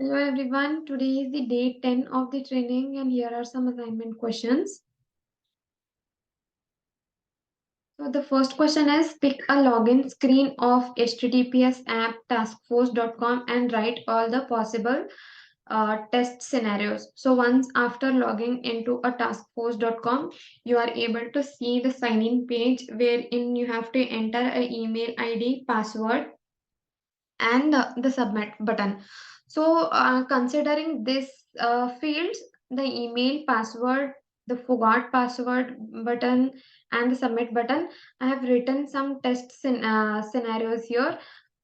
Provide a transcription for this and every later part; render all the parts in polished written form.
Hello everyone, today is the day 10 of the training and here are some assignment questions. So the first question is pick a login screen of https app taskforce.com and write all the possible test scenarios. So once after logging into a taskforce.com, you are able to see the sign in page wherein you have to enter an email ID, password and the submit button. So considering this fields, the email password, the forgot password button and the submit button, I have written some scenarios here.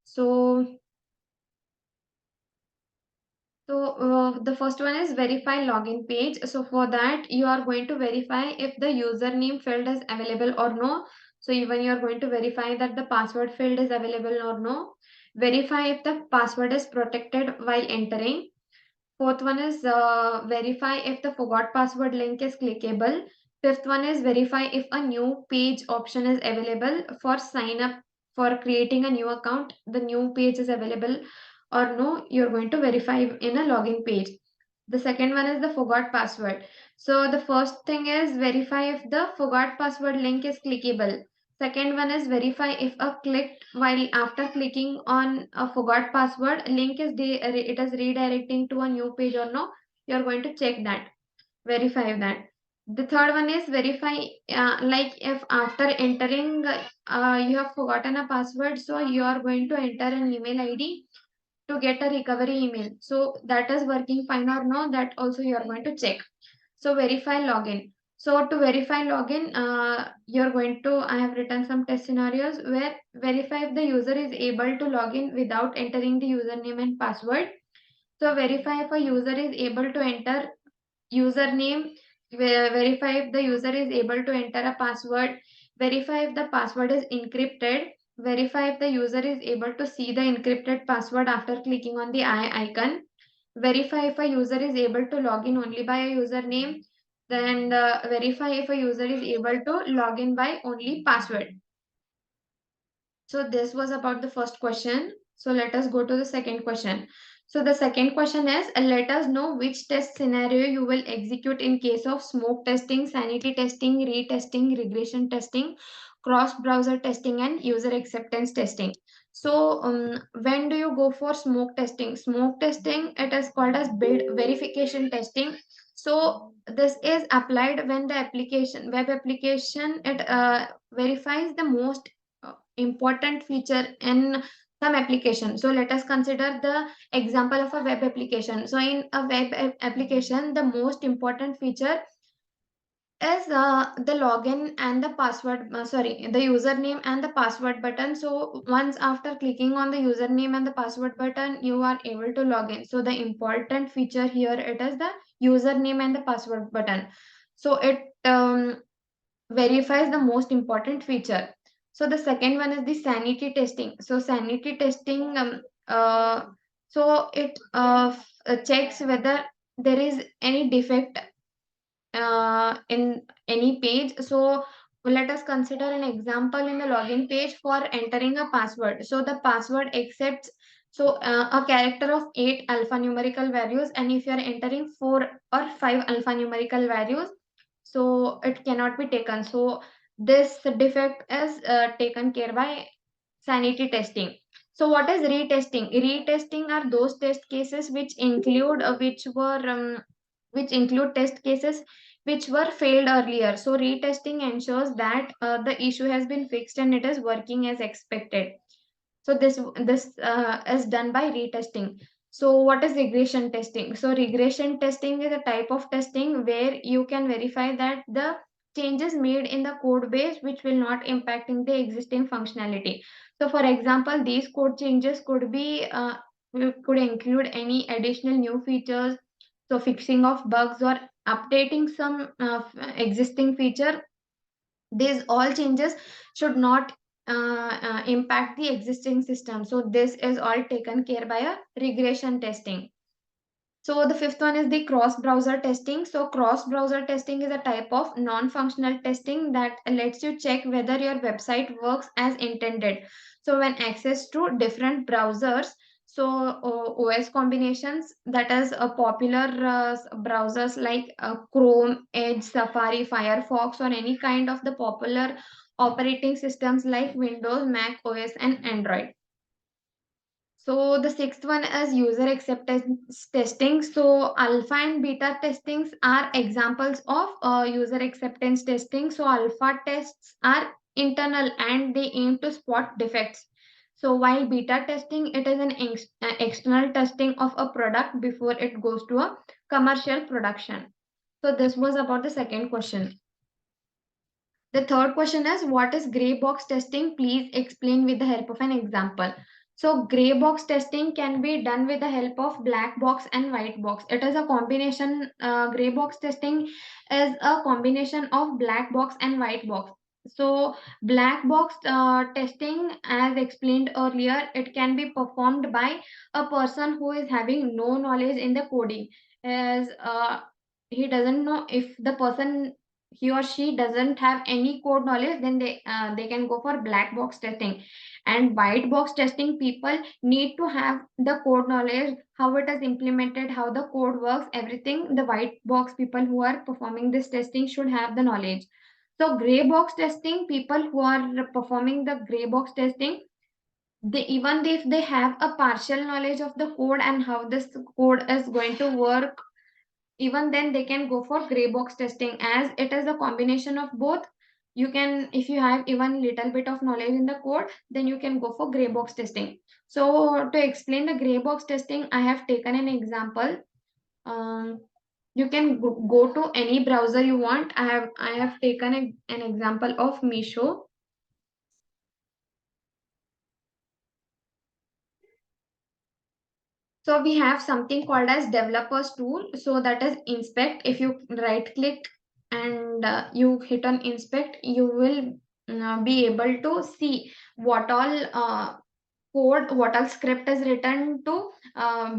So the first one is verify login page. So for that, you are going to verify if the username field is available or no. So even you are going to verify that the password field is available or no. Verify if the password is protected while entering. Fourth one is verify if the forgot password link is clickable. Fifth one is verify if a new page option is available for sign up for creating a new account. The new page is available or no, you're going to verify in a login page. The second one is the forgot password. So the first thing is verify if the forgot password link is clickable. Second one is verify if a clicked while after clicking on a forgot password link it is redirecting to a new page or no. You're going to check that, verify that. The third one is verify like if after entering you have forgotten a password, so you are going to enter an email ID to get a recovery email. So that is working fine or no, that also you are going to check. So verify login. So to verify login, you're going to, I have written some test scenarios where verify if the user is able to log in without entering the username and password. So verify if a user is able to enter username, verify if the user is able to enter a password, verify if the password is encrypted, verify if the user is able to see the encrypted password after clicking on the eye icon, verify if a user is able to log in only by a username, then verify if a user is able to log in by only password. So this was about the first question. So let us go to the second question. So the second question is, let us know which test scenario you will execute in case of smoke testing, sanity testing, retesting, regression testing, cross-browser testing, and user acceptance testing. So when do you go for smoke testing? Smoke testing, it is called as build verification testing. So this is applied when the application, web application, it verifies the most important feature in some application. So let us consider the example of a web application. So in a application, the most important feature is the login and the password, the username and the password button. So once after clicking on the username and the password button, you are able to log in. So the important feature here, it is the username and the password button. So it verifies the most important feature. So the second one is the sanity testing. So sanity testing, uh, so it checks whether there is any defect in any page. So let us consider an example in the login page for entering a password. So the password accepts a character of 8 alphanumerical values, and if you are entering 4 or 5 alphanumerical values, so it cannot be taken. So this defect is taken care by sanity testing. So what is retesting? Retesting are those test cases which include test cases which were failed earlier. So retesting ensures that the issue has been fixed and it is working as expected. So this is done by retesting. So what is regression testing? So regression testing is a type of testing where you can verify that the changes made in the code base which will not impacting the existing functionality. So for example, these code changes could include any additional new features, so fixing of bugs or updating some existing feature. These all changes should not impact the existing system. So this is all taken care by a regression testing. So the fifth one is the cross-browser testing. So cross-browser testing is a type of non-functional testing that lets you check whether your website works as intended. So when access to different browsers, So OS combinations, that is popular browsers like Chrome, Edge, Safari, Firefox, or any kind of the popular operating systems like Windows, Mac OS, and Android. So the sixth one is user acceptance testing. So alpha and beta testings are examples of user acceptance testing. So alpha tests are internal and they aim to spot defects. So while beta testing, it is an external testing of a product before it goes to a commercial production. So this was about the second question. The third question is, what is gray box testing? Please explain with the help of an example. So gray box testing can be done with the help of black box and white box. It is a combination, gray box testing is a combination of black box and white box. So black box testing, as explained earlier, it can be performed by a person who is having no knowledge in the coding, as he doesn't know, if the person, he or she doesn't have any code knowledge, then they can go for black box testing. And white box testing, people need to have the code knowledge, how it is implemented, how the code works, everything. The white box people who are performing this testing should have the knowledge. So gray box testing, people who are performing the gray box testing, they, even if they have a partial knowledge of the code and how this code is going to work, even then they can go for gray box testing, as it is a combination of both. You can, if you have even little bit of knowledge in the code, then you can go for gray box testing. So to explain the gray box testing, I have taken an example. You can go to any browser you want. I have taken an example of Misho. So we have something called as developers tool. So that is inspect. If you right click and you hit on inspect, you will be able to see what all code, what all script is written to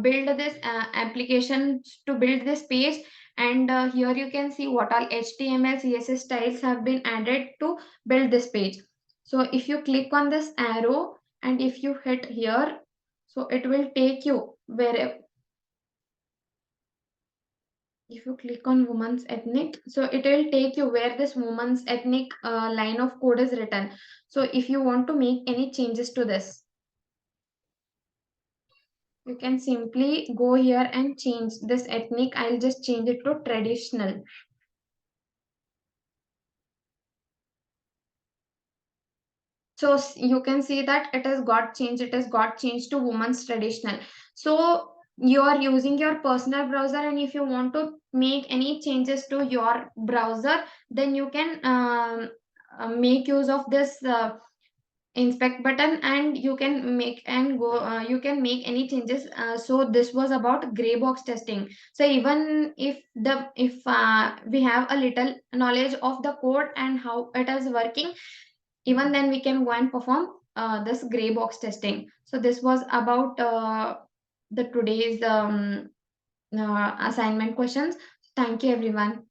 build this application, to build this page. And here you can see what all HTML, CSS styles have been added to build this page. So if you click on this arrow and if you hit here, so it will take you where, if you click on woman's ethnic, so it will take you where this woman's ethnic line of code is written. So if you want to make any changes to this, you can simply go here and change this ethnic. I'll just change it to traditional. So you can see that it has got changed, it has got changed to women's traditional. So you are using your personal browser, and if you want to make any changes to your browser, then you can make use of this inspect button, and you can make and go, you can make any changes. So this was about gray box testing. So even if we have a little knowledge of the code and how it is working, even then we can go and perform this gray box testing. So this was about the today's assignment questions. Thank you everyone.